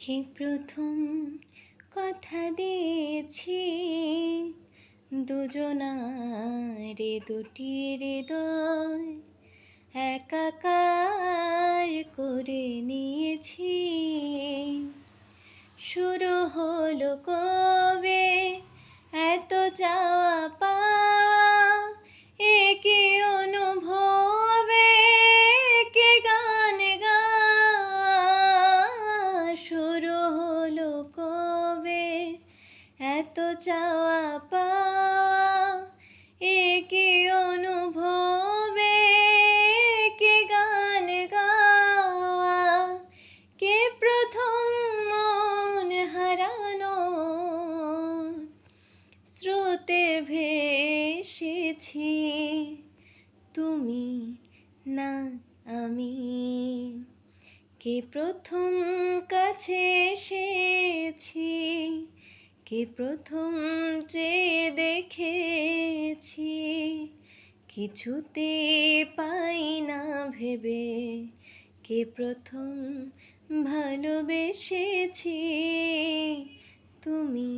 কে প্রথম কথা দিয়েছি দুজনারে দুটি হৃদয় একাকার করে নিয়েছি। শুরু হলো কবে এত চাওয়া পাওয়া, একি অনুভবে কে গান গাওয়া। শুরু হলো কবে এত চাওয়া পাওয়া, একি অনুভবে কে গান গাওয়া। কে প্রথম মন হারানো স্রোতে ভেসেছি, তুমি না আমি। কে প্রথম কাছে এসেছি, কে প্রথম চেয়ে দেখেছি, কিছুতে পাই না ভেবে কে প্রথম ভালোবেসেছি, তুমি